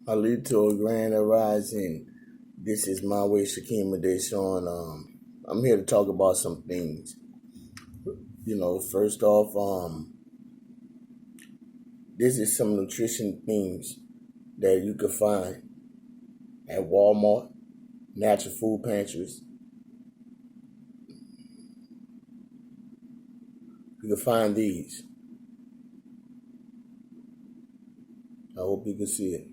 Alito Grand Rising. This is my way, Shakima Deshawn. I'm here to talk about some things. First off, this is some nutrition things that you can find at Walmart, natural food pantries. You can find these. I hope you can see it.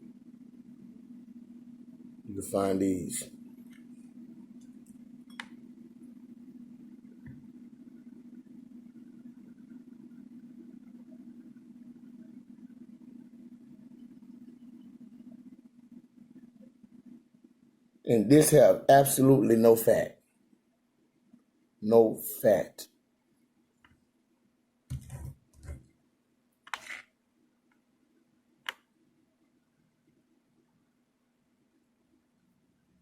You can find these. And this have absolutely no fat. No fat.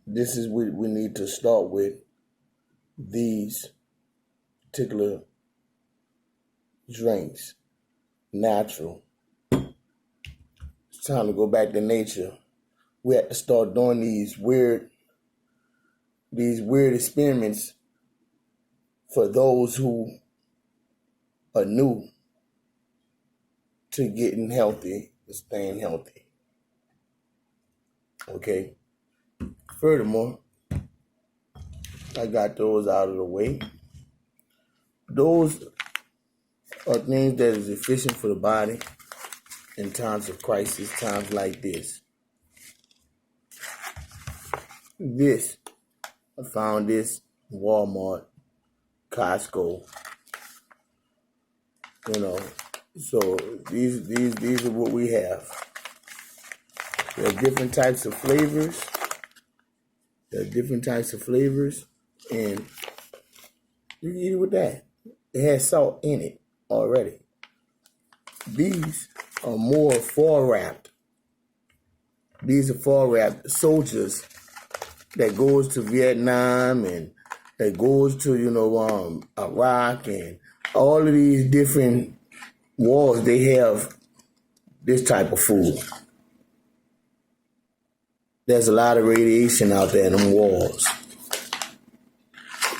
This is what we need to start with, these particular drinks. Natural. It's time to go back to nature. We have to start doing these weird experiments for those who are new to getting healthy, to staying healthy. Okay? Furthermore, I got those out of the way. Those are things that is efficient for the body in times of crisis, times like this. I found this in Walmart, Costco. So these are what we have. There are different types of flavors. And you can eat it with that. It has salt in it already. These are more fall wrapped. These are fall wrapped soldiers that goes to Vietnam and that goes to Iraq and all of these different wars. They have this type of food. There's a lot of radiation out there in them walls.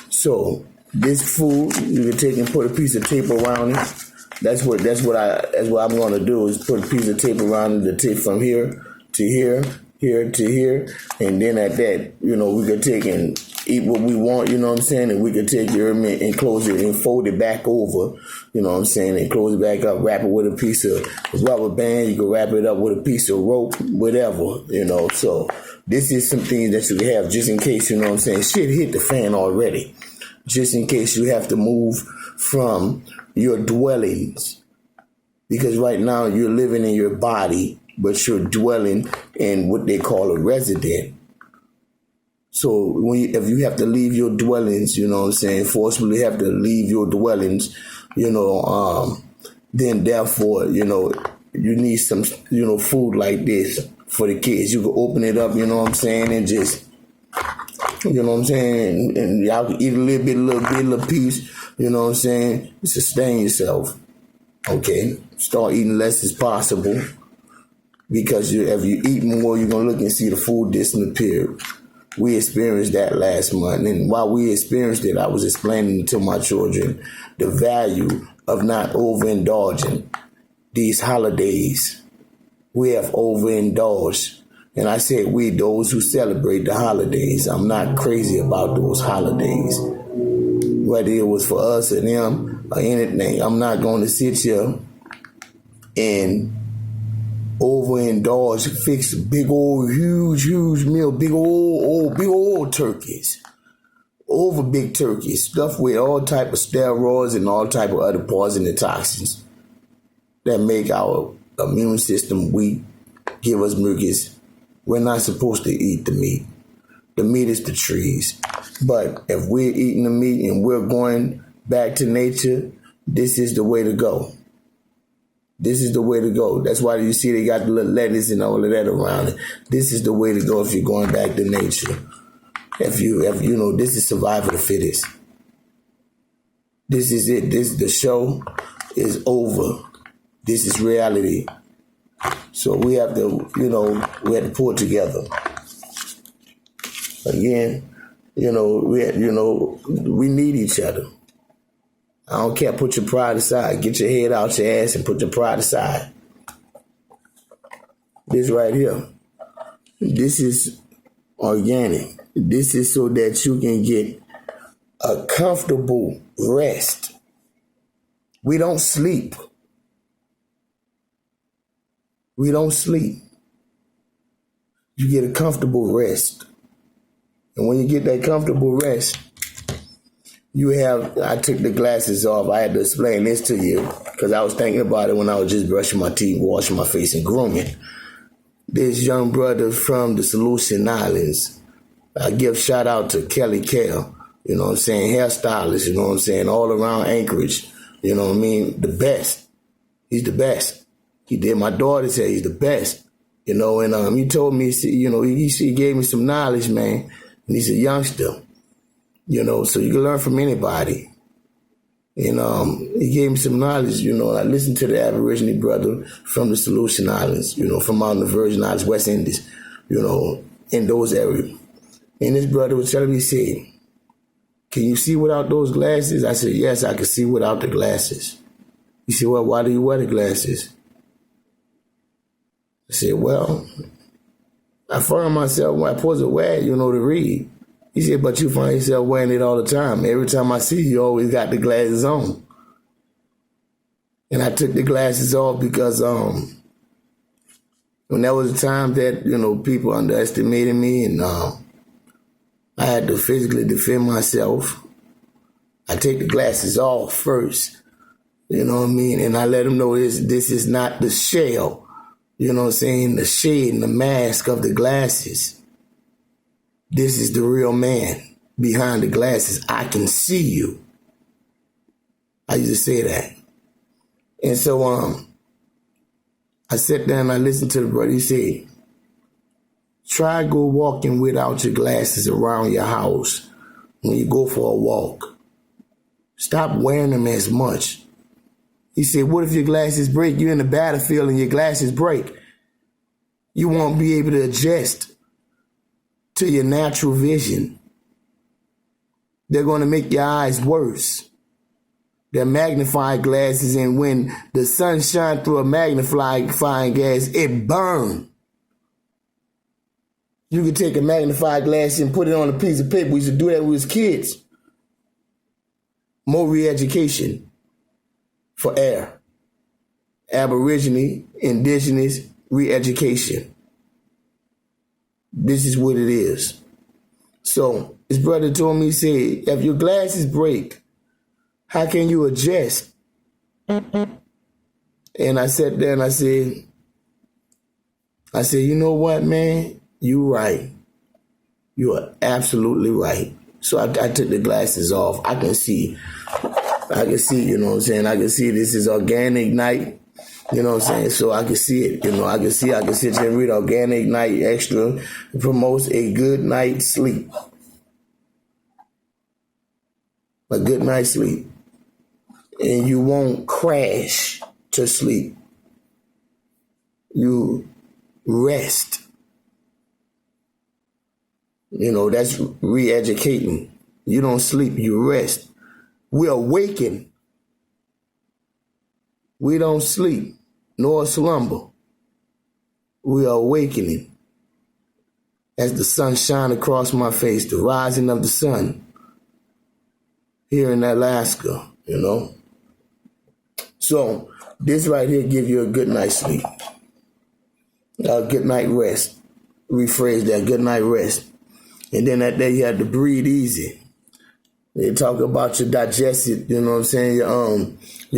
So this food you can take and put a piece of tape around it. That's what I'm gonna do is put a piece of tape around the tape from here to here, here to here, and then at that, we could take and eat what we want, and we could take your and close it and fold it back over, and close it back up, wrap it with a piece of rubber band, you can wrap it up with a piece of rope, whatever, so this is some things that you can have just in case, shit hit the fan already, just in case you have to move from your dwellings, because right now you're living in your body, but you're dwelling in what they call a resident. So if you have to leave your dwellings, forcibly have to leave your dwellings, then therefore, you need some, food like this for the kids. You can open it up, and just, and y'all can eat a little piece, sustain yourself. Okay, start eating less as possible, because if you eat more, you're going to look and see the food disappear. We experienced that last month, and while we experienced it, I was explaining to my children the value of not overindulging these holidays. We have overindulged, and I said we, those who celebrate the holidays. I'm not crazy about those holidays, whether it was for us or them or anything. I'm not going to sit here and overindulge, fix big old, huge meal, big old turkeys, over big turkeys, stuffed with all type of steroids and all type of other poison and toxins that make our immune system weak, give us mucus. We're not supposed to eat the meat. The meat is the trees. But if we're eating the meat and we're going back to nature, this is the way to go. This is the way to go. That's why you see they got the little lettuce and all of that around it. This is the way to go if you're going back to nature. If this is survival of the fittest. This is it. The show is over. This is reality. So we have to, we have to pull it together. Again, we need each other. I don't care. Put your pride aside. Get your head out your ass and put your pride aside. This right here. This is organic. This is so that you can get a comfortable rest. We don't sleep. We don't sleep. You get a comfortable rest. And when you get that comfortable rest, I took the glasses off. I had to explain this to you because I was thinking about it when I was just brushing my teeth, washing my face, and grooming. This young brother from the Solution Islands, I give shout out to Kelly Kell, hairstylist, all around Anchorage, the best. He's the best. He did my daughter's hair, he's the best, and he told me, he gave me some knowledge, man, and he's a youngster, so you can learn from anybody. And he gave me some knowledge, I listened to the Aboriginal brother from the Solution Islands, from out in the Virgin Islands, West Indies, in those areas. And this brother was telling me, he said, can you see without those glasses? I said, yes, I can see without the glasses. He said, well, why do you wear the glasses? I said, well, I find myself when I supposed to wear it, to read. He said, but you find yourself wearing it all the time. Every time I see you, you always got the glasses on. And I took the glasses off because when there was a time that, people underestimated me and I had to physically defend myself, I take the glasses off first, and I let them know this is not the shell, the shade and the mask of the glasses. This is the real man behind the glasses. I can see you. I used to say that. And so I sat down and I listened to the brother. He said, try go walking without your glasses around your house when you go for a walk. Stop wearing them as much. He said, what if your glasses break? You're in the battlefield and your glasses break. You won't be able to adjust to your natural vision. They're going to make your eyes worse. They're magnified glasses, and when the sun shines through a magnifying glass, it burns. You could take a magnified glass and put it on a piece of paper. We used to do that when we was kids. More re-education for air. Aborigine, indigenous re-education. This is what it is. So his brother told me, he said, if your glasses break, how can you adjust? And I sat there and I said, you know what, man? You're right. You are absolutely right. So I took the glasses off. I can see, I can see this is organic night. So I can see it, I can sit here and read Organic Night Extra. It promotes a good night's sleep. A good night's sleep. And you won't crash to sleep. You rest. That's re-educating. You don't sleep, you rest. We awaken. We don't sleep, nor slumber. We are awakening. As the sun shines across my face, the rising of the sun here in Alaska, So this right here give you a good night's sleep. A good night rest. Rephrase that, good night rest. And then that day you have to breathe easy. They talk about your digestive, your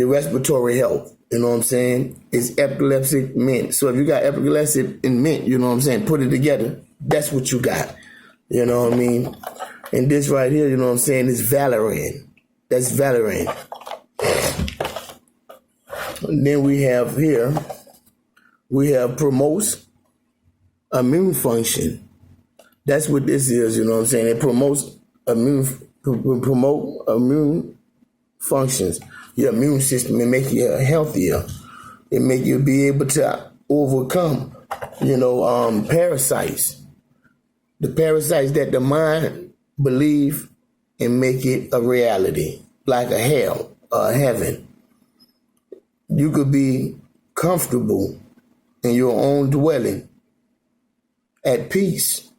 respiratory health. It's epileptic mint. So if you got epileptic in mint, put it together. That's what you got. And this right here, is Valerian. That's Valerian. And then we have promotes immune function. That's what this is, It promote immune functions. Your immune system, it make you healthier. It make you be able to overcome, parasites. The parasites that the mind believe and make it a reality, like a hell or a heaven. You could be comfortable in your own dwelling, at peace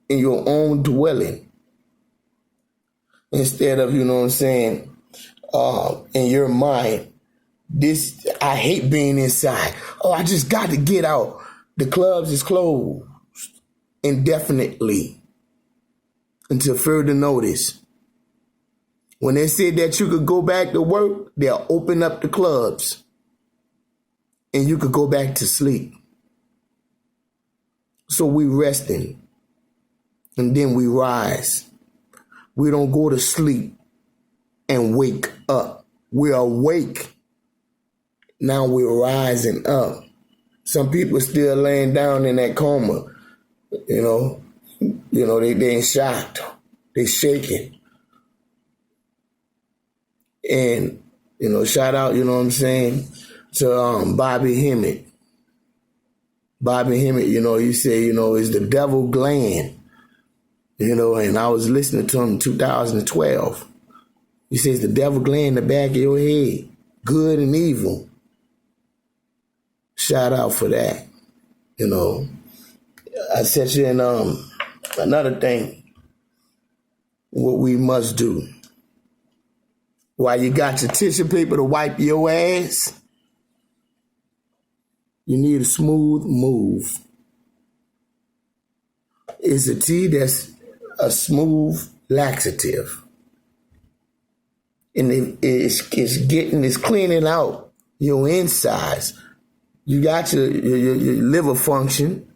in your own dwelling, instead of, in your mind, I hate being inside. Oh, I just got to get out. The clubs is closed indefinitely until further notice. When they said that you could go back to work, they'll open up the clubs and you could go back to sleep. So we resting and then we rise. We don't go to sleep and wake up. We're awake. Now we're rising up. Some people still laying down in that coma. They ain't shocked. They shaking. And, shout out, to Bobby Hemmett. Bobby Hemmett, he said, is the devil gland. And I was listening to him in 2012. He says the devil gland in the back of your head, good and evil. Shout out for that. I said to you, and another thing, what we must do. While you got your tissue paper to wipe your ass, you need a smooth move. It's a tea that's a smooth laxative. And it's cleaning out your insides. You got your liver function.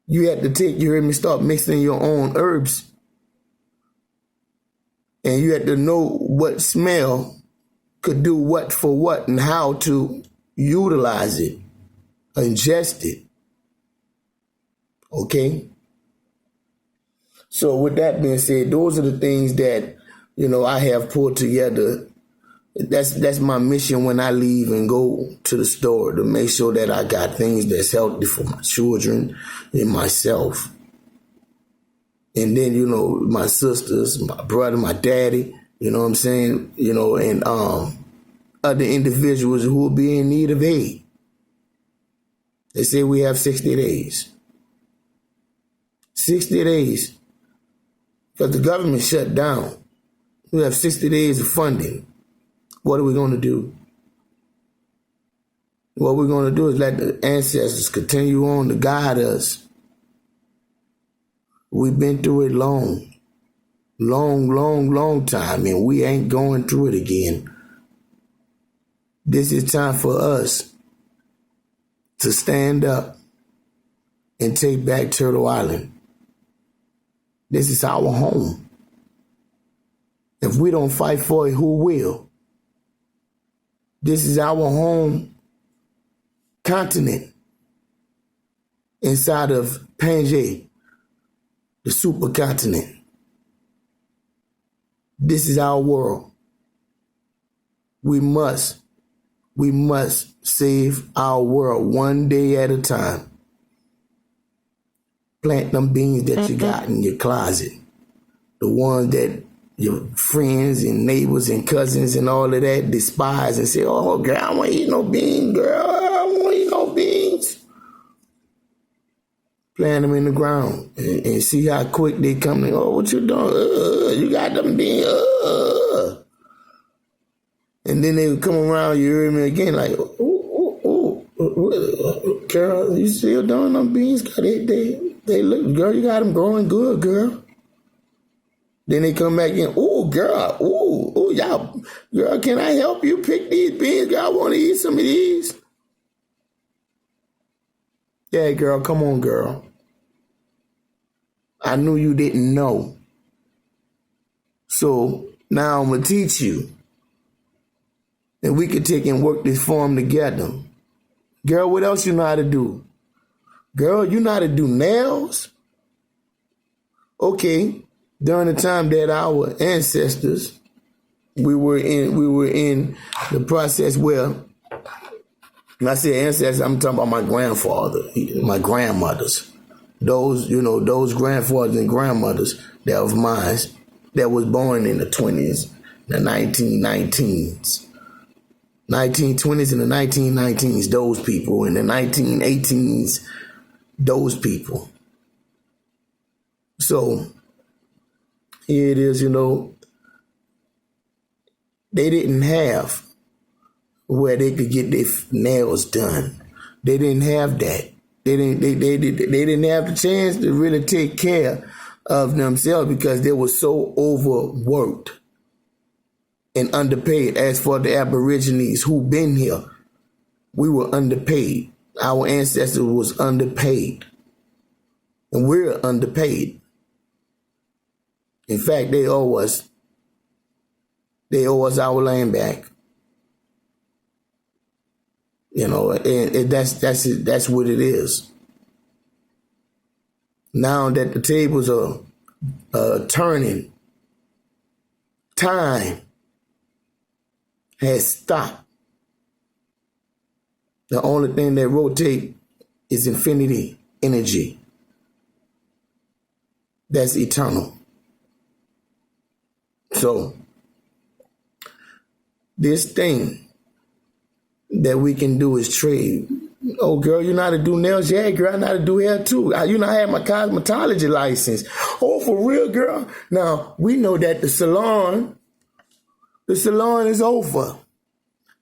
You had to start mixing your own herbs. And you had to know what smell could do what for what and how to utilize it, ingest it. Okay? So with that being said, those are the things that, I have pulled together. That's my mission when I leave and go to the store, to make sure that I got things that's healthy for my children and myself. And then, my sisters, my brother, my daddy, and other individuals who will be in need of aid. They say we have 60 days. 60 days. Because the government shut down. We have 60 days of funding. What are we going to do? What we're going to do is let the ancestors continue on to guide us. We've been through it long time, and we ain't going through it again. This is time for us to stand up and take back Turtle Island. This is our home. If we don't fight for it, who will? This is our home continent inside of Pangaea, the supercontinent. This is our world. We must save our world one day at a time. Plant them beans that you got in your closet. The ones that your friends and neighbors and cousins and all of that despise and say, oh, girl, I won't eat no beans, girl. I won't eat no beans. Plant them in the ground and see how quick they come in. Oh, what you doing? You got them beans. And then they would come around, you hear me again, like, Carol, you still doing them beans? They look, girl, you got them growing good, girl. Then they come back in, girl, y'all, girl, can I help you pick these beans? Girl, I want to eat some of these. Yeah, girl, come on, girl. I knew you didn't know. So now I'm going to teach you. And we can take and work this form together. Girl, what else you know how to do? Girl, you know how to do nails? Okay. During the time that our ancestors, we were in the process where When I say ancestors, I'm talking about my grandfather, my grandmothers. Those, those grandfathers and grandmothers that was mine, that was born in the 20s, the 1919s. 1920s and the 1919s, those people. In the 1918s, those people. So, here it is, they didn't have where they could get their nails done. They didn't have that. They didn't have the chance to really take care of themselves because they were so overworked and underpaid. As for the Aborigines who been here, we were underpaid. Our ancestors was underpaid. And we're underpaid. In fact, they owe us our land back. And that's what it is. Now that the tables are turning, time has stopped. The only thing that rotates is infinity energy. That's eternal. So, this thing that we can do is trade. Oh, girl, you know how to do nails? Yeah, girl, I know how to do hair too. I have my cosmetology license. Oh, for real, girl? Now, we know that the salon is over.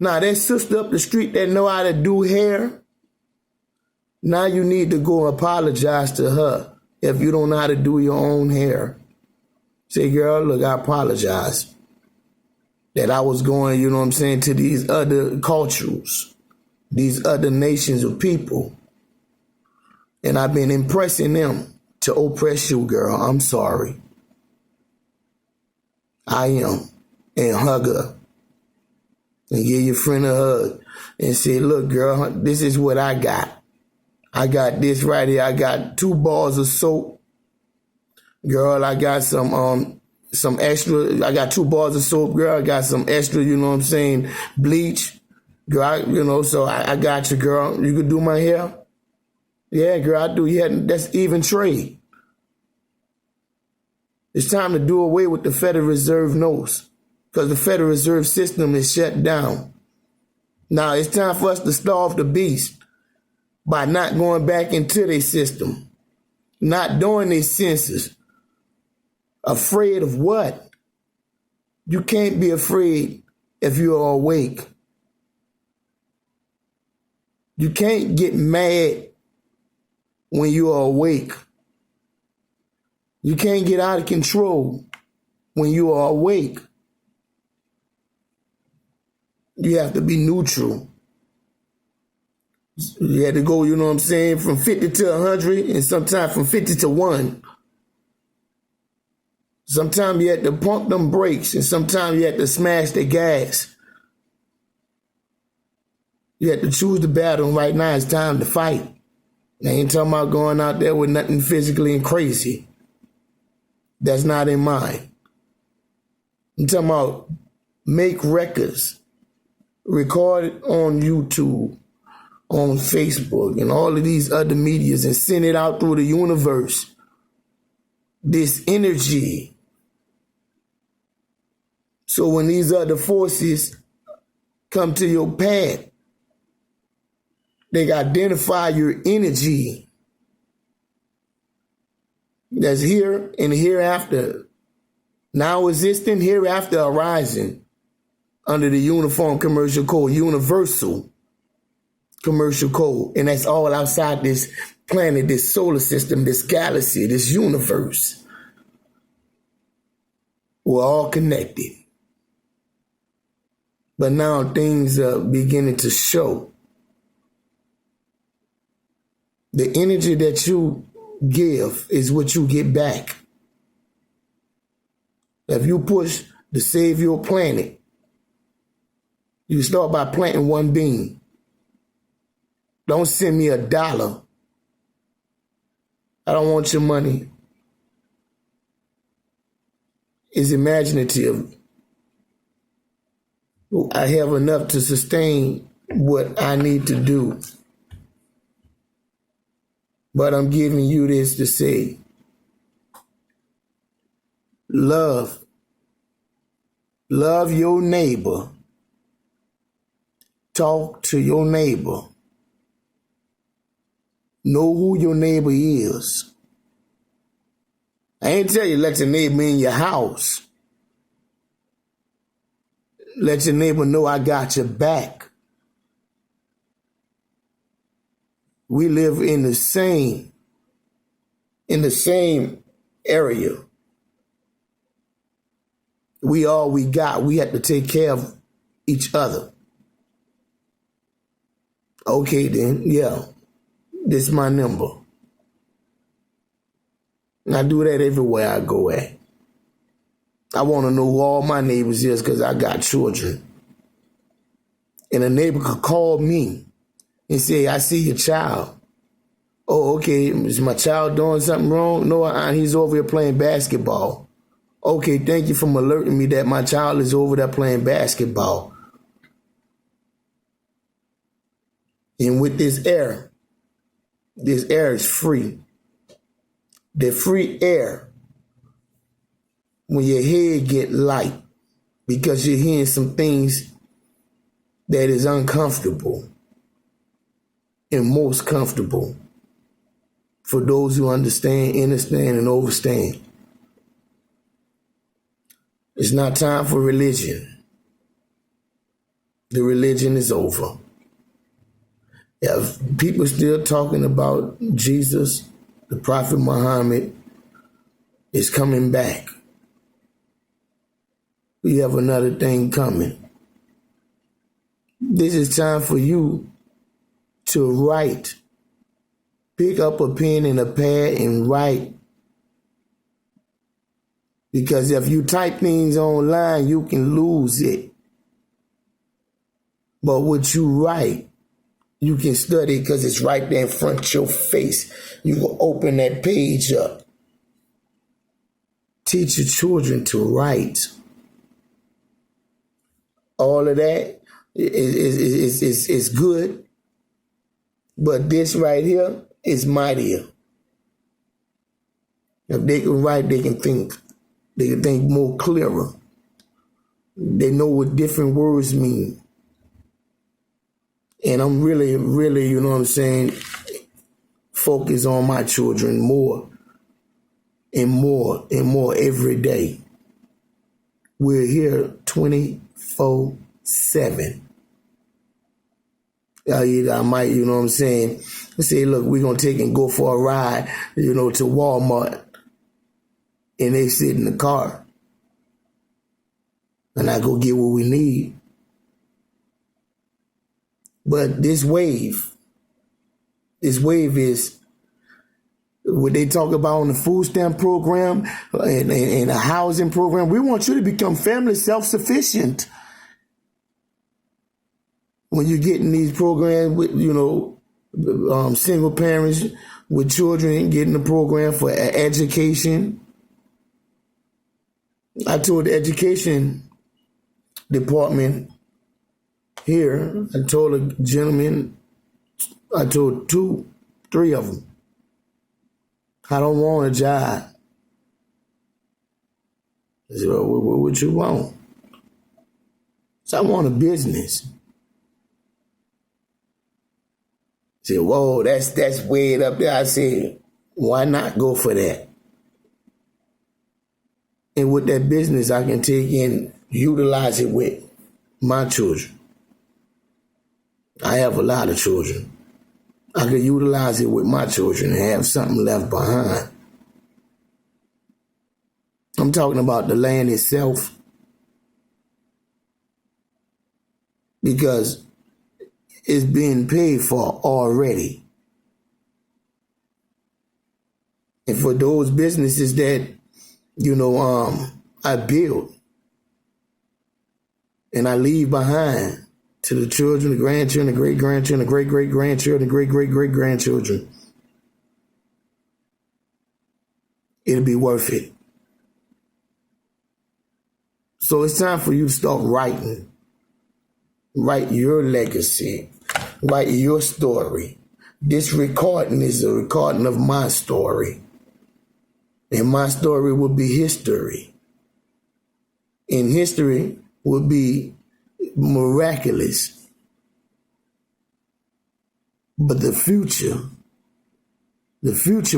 Now, that sister up the street that know how to do hair, now you need to go and apologize to her if you don't know how to do your own hair. Say, girl, look, I apologize that I was going, to these other cultures, these other nations of people, and I've been impressing them to oppress you, girl. I'm sorry. I am. And hug her. And give your friend a hug. And say, look, girl, this is what I got. I got this right here. I got 2 bars of soap. Girl, I got some extra. I got 2 bars of soap, girl. I got some extra, bleach. Girl, so I got you, girl. You could do my hair? Yeah, girl, I do. Yeah, that's even trade. It's time to do away with the Federal Reserve notes because the Federal Reserve system is shut down. Now, it's time for us to starve the beast by not going back into their system, not doing their census. Afraid of what? You can't be afraid if you're awake. You can't get mad when you are awake. You can't get out of control when you are awake. You have to be neutral. You have to go, from 50 to 100 and sometimes from 50 to 1. Sometimes you have to pump them brakes and sometimes you have to smash the gas. You have to choose the battle. Right now it's time to fight. I ain't talking about going out there with nothing physically and crazy. That's not in mind. I'm talking about make records, record it on YouTube, on Facebook, and all of these other medias and send it out through the universe. This energy. So when these other forces come to your path, they can identify your energy that's here and hereafter, now existing, hereafter arising under the Uniform Commercial Code, Universal Commercial Code. And that's all outside this planet, this solar system, this galaxy, this universe. We're all connected. But now things are beginning to show. The energy that you give is what you get back. If you push to save your planet, you start by planting one bean. Don't send me $1. I don't want your money. It's imaginative. I have enough to sustain what I need to do. But I'm giving you this to say, love your neighbor. Talk to your neighbor. Know who your neighbor is. I ain't tell you let your neighbor in your house. Let your neighbor know I got your back. We live in the same area. We all we got. We have to take care of each other. Okay then, yeah. This is my number. And I do that everywhere I go at. I want to know who all my neighbors is because I got children. And a neighbor could call me and say, I see your child. Oh, okay, is my child doing something wrong? No, he's over here playing basketball. Okay, thank you for alerting me that my child is over there playing basketball. And with this air is free. The free air, when your head get light, because you're hearing some things that is uncomfortable and most comfortable for those who understand, and overstand. It's not time for religion. The religion is over. If people still talking about Jesus, the Prophet Muhammad is coming back. We have another thing coming. This is time for you to write. Pick up a pen and a pad and write. Because if you type things online, you can lose it. But what you write, you can study because it's right there in front of your face. You can open that page up. Teach your children to write. All of that is good. But this right here is mightier. If they can write, they can think. They can think more clearer. They know what different words mean. And I'm really, really, you know what I'm saying, focus on my children more and more and more every day. We're here 24/7. I might, you know what I'm saying, say, look, we're going to take and go for a ride, to Walmart. And they sit in the car. And I go get what we need. But this wave is what they talk about on the food stamp program and a housing program. We want you to become family self-sufficient. When you get in these programs with, single parents with children, getting the program for education. I told the education department here, I told a gentleman, I told 3 of them, I don't want a job. I said, well, what you want? So I want a business. I said, whoa, that's way up there. I said, why not go for that? And with that business, I can take and utilize it with my children. I have a lot of children. I could utilize it with my children and have something left behind. I'm talking about the land itself. Because it's being paid for already. And for those businesses that, I build and I leave behind to the children, the grandchildren, the great-grandchildren, the great-great-grandchildren, the great-great-great-grandchildren, it'll be worth it. So it's time for you to start writing. Write your legacy. Write your story. This recording is a recording of my story. And my story will be history. And history will be miraculous. But the future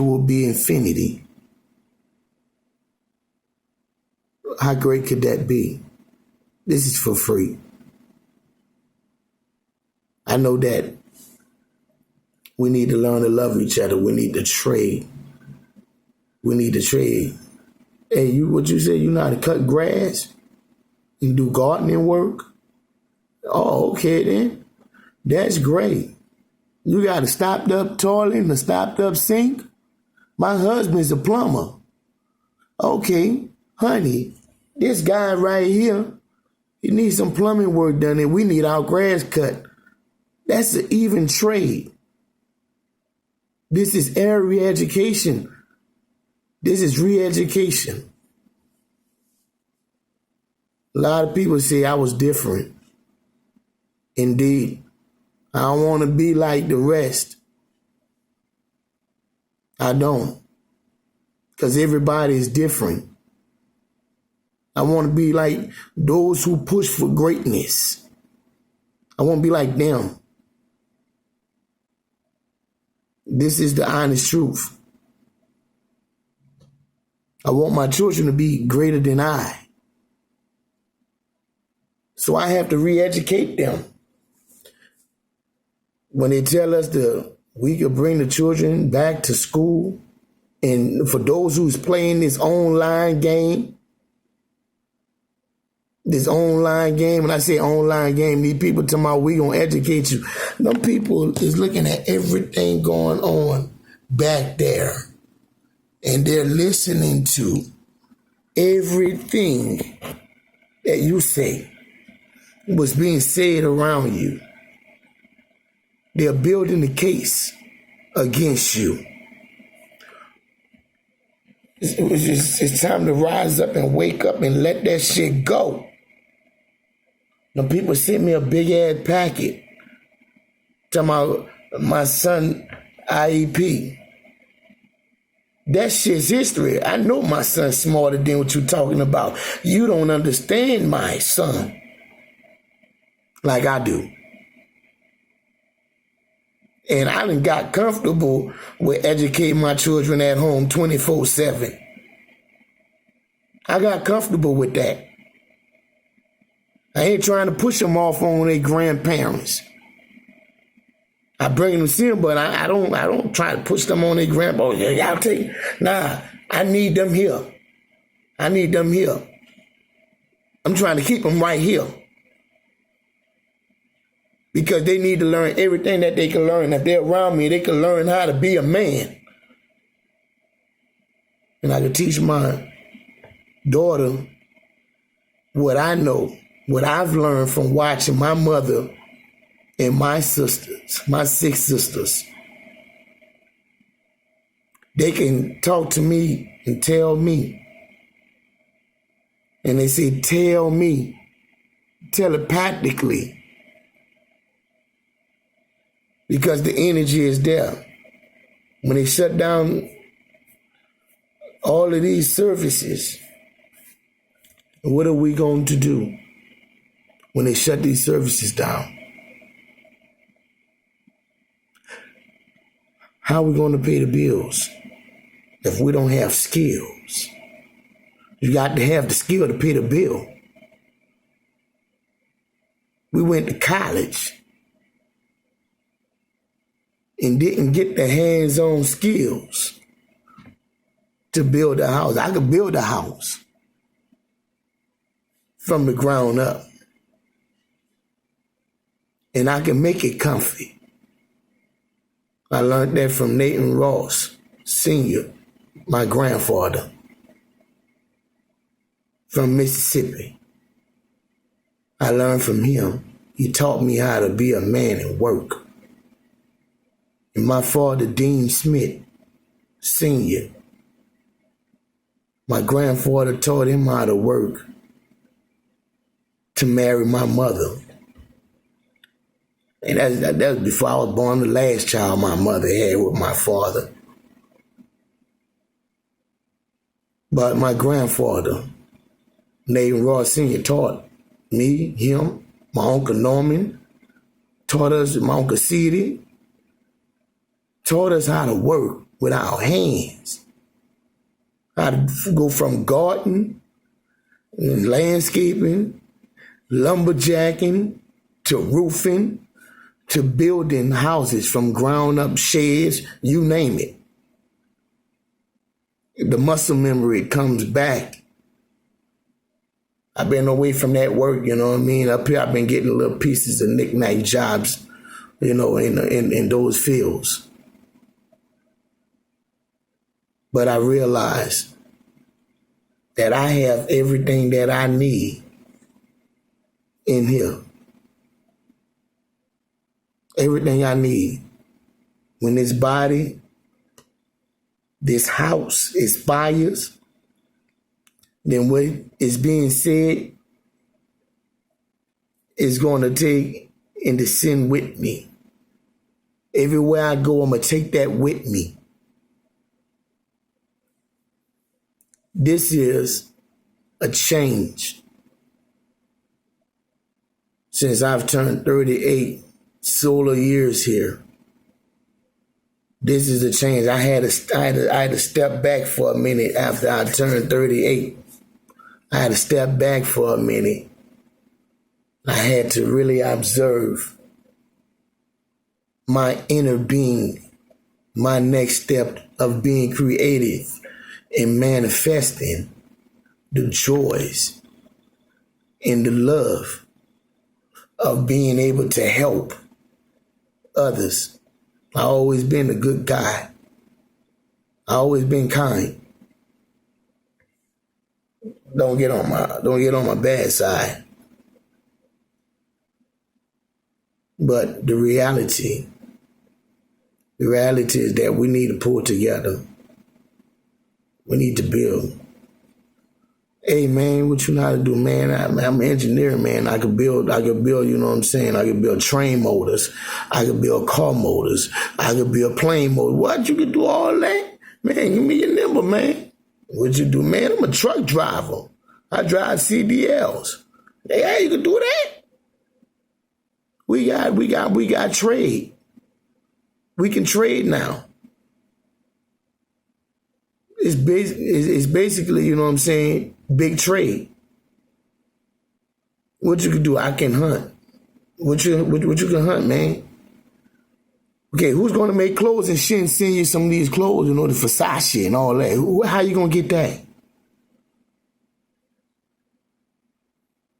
will be infinity. How great could that be? This is for free. I know that we need to learn to love each other. We need to trade. Hey, what you say? You know how to cut grass and do gardening work? Oh, okay then. That's great. You got a stopped up toilet and a stopped up sink? My husband's a plumber. Okay, honey, this guy right here, he needs some plumbing work done and we need our grass cut. That's an even trade. This is air re-education. This is re-education. A lot of people say I was different. Indeed. I don't want to be like the rest. I don't. Because everybody is different. I want to be like those who push for greatness. I want to be like them. This is the honest truth. I want my children to be greater than I. So I have to re-educate them. When they tell us we could bring the children back to school, and for those who's playing this online game, when I say online game, these people talking about we gonna educate you. Them people is looking at everything going on back there, and they're listening to everything that you say, what's being said around you. They're building a case against you. It's time to rise up and wake up and let that shit go. Now people sent me a big ass packet talking about my son IEP. That shit's history. I know my son's smarter than what you're talking about. You don't understand my son like I do. And I done got comfortable with educating my children at home 24/7. I got comfortable with that. I ain't trying to push them off on their grandparents. I bring them to see them, but I don't try to push them on their grandparents. Y'all take, nah, I need them here. I'm trying to keep them right here. Because they need to learn everything that they can learn. If they're around me, they can learn how to be a man. And I can teach my daughter what I know, what I've learned from watching my mother and my sisters, my 6 sisters. They can talk to me and tell me. And they say, tell me telepathically. Because the energy is there. When they shut down all of these services, what are we going to do when they shut these services down? How are we going to pay the bills if we don't have skills? You got to have the skill to pay the bill. We went to college and didn't get the hands-on skills to build a house. I could build a house from the ground up. And I can make it comfy. I learned that from Nathan Ross, Sr., my grandfather, from Mississippi. I learned from him. He taught me how to be a man and work. And my father, Dean Smith, Sr., my grandfather taught him how to work to marry my mother. And that was before I was born, the last child my mother had with my father. But my grandfather, Nathan Ross Sr., taught me, him, my Uncle Norman, taught us, my Uncle Cedy, taught us how to work with our hands, how to go from garden, landscaping, lumberjacking, to roofing, to building houses from ground up sheds, you name it. The muscle memory comes back. I've been away from that work, you know what I mean? Up here, I've been getting little pieces of knick-knack jobs, you know, in those fields. But I realized that I have everything that I need in here. Everything I need. When this body, this house expires, then what is being said is going to take and descend with me. Everywhere I go, I'm going to take that with me. This is a change. Since I've turned 38 solar years here, this is a change. I had to step back for a minute after I turned 38. I had to step back for a minute. I had to really observe my inner being, my next step of being creative and manifesting the joys and the love of being able to help others. I've always been a good guy. I've always been kind. Don't get on my bad side. But the reality is that we need to pull together. We need to build. Hey man, what you know how to do, man? I'm an engineer, man. I could build, you know what I'm saying? I could build train motors. I could build car motors. I could build plane motors. What, you could do all that? Man, give me your number, man. What you do, man? I'm a truck driver. I drive CDLs. Hey, how you could do that? We got trade. We can trade now. It's basically, you know what I'm saying, big trade. What you can do, I can hunt. What you can hunt, man? Okay, who's gonna make clothes and send you some of these clothes, you know, the Versace and all that? How you gonna get that?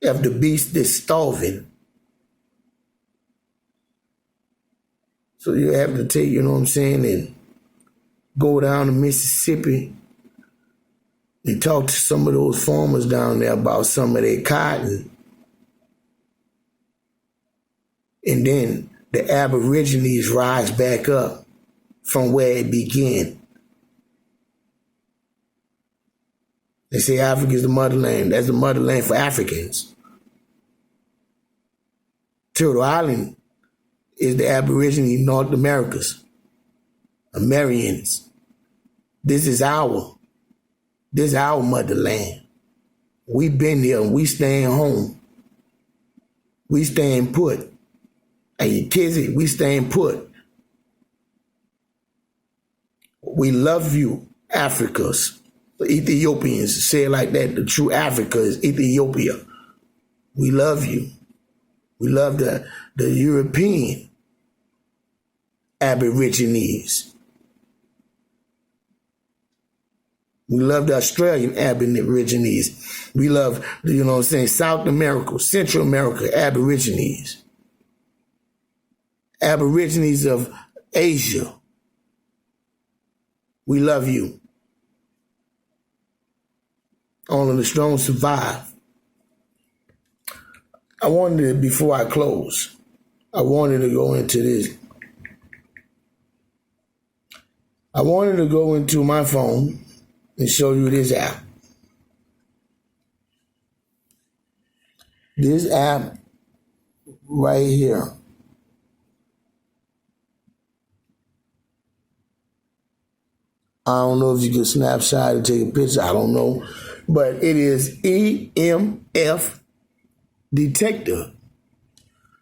If the beast is starving. So you have to take, you know what I'm saying, and go down to Mississippi and talk to some of those farmers down there about some of their cotton. And then the Aborigines rise back up from where it began. They say Africa is the motherland. That's the motherland for Africans. Turtle Island is the Aborigine North Americas, Americans. This is our motherland. We've been here and we staying home. We staying put. Hey, Kizzy, we staying put. We love you, Africans. The Ethiopians say it like that. The true Africa is Ethiopia. We love you. We love the European Aborigines. We love the Australian Aborigines. We love, you know what I'm saying, South America, Central America Aborigines. Aborigines of Asia. We love you. Only the strong survive. I wanted to, before I close, I wanted to go into this. I wanted to go into my phone and show you this app. This app right here don't know if you can snapshot and take a picture. I don't know. But it is EMF detector.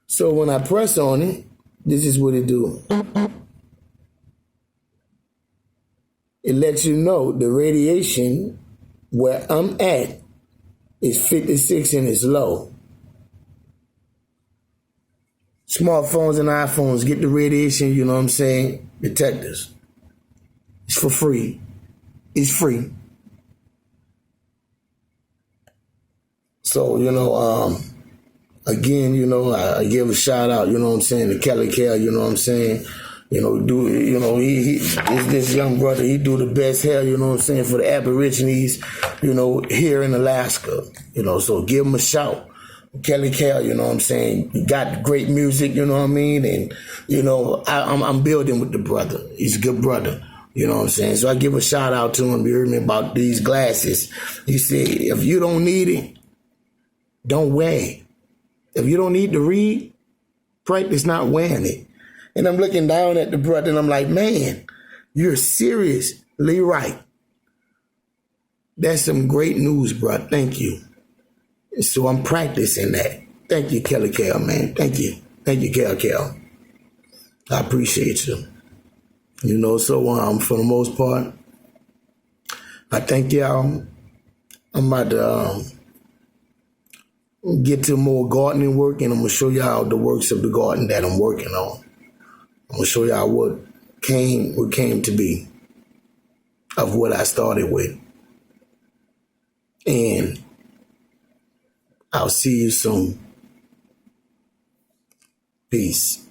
So when I press on it, this is what it do. It lets you know the radiation where I'm at is 56 and it's low. Smartphones and iPhones get the radiation, you know what I'm saying, detectors. It's for free. It's free. So, again, I give a shout out, you know what I'm saying, to Kelly Kell, you know what I'm saying. This young brother, he do the best hair, you know what I'm saying, for the Aborigines, here in Alaska. So give him a shout. Kelly Kell, you know what I'm saying, he got great music, you know what I mean, and, I'm building with the brother. He's a good brother, you know what I'm saying. So I give a shout out to him. You heard me about these glasses. He said, if you don't need it, don't wear it. If you don't need to read, practice not wearing it. And I'm looking down at the brother and I'm like, man, you're seriously right. That's some great news, bro. Thank you. So I'm practicing that. Thank you, Kelly Kell, man. Thank you. Thank you, Kell. I appreciate you. So for the most part, I thank y'all. I'm about to get to more gardening work, and I'm going to show y'all the works of the garden that I'm working on. I'm going to show y'all what came to be of what I started with. And I'll see you soon. Peace.